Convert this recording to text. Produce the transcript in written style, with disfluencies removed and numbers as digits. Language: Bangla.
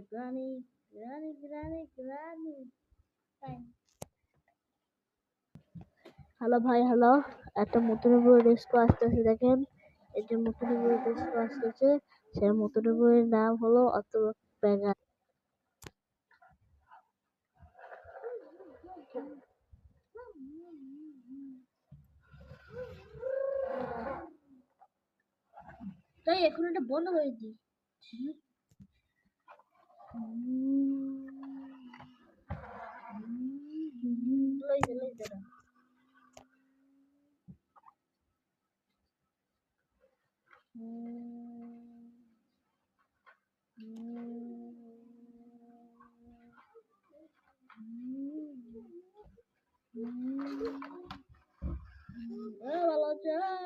Granny granny granny granny. Hello ভাই, হ্যালো। একটা নতুন বই ডিস্কো আসতেছে, দেখেন এই যে নতুন বই ডিস্কো আসতেছে। সেই নতুন বইয়ের নাম হলো অত ব্যাঙা। তাই এখন এটা বন্ধ হয়ে দিই। ভালো আছে।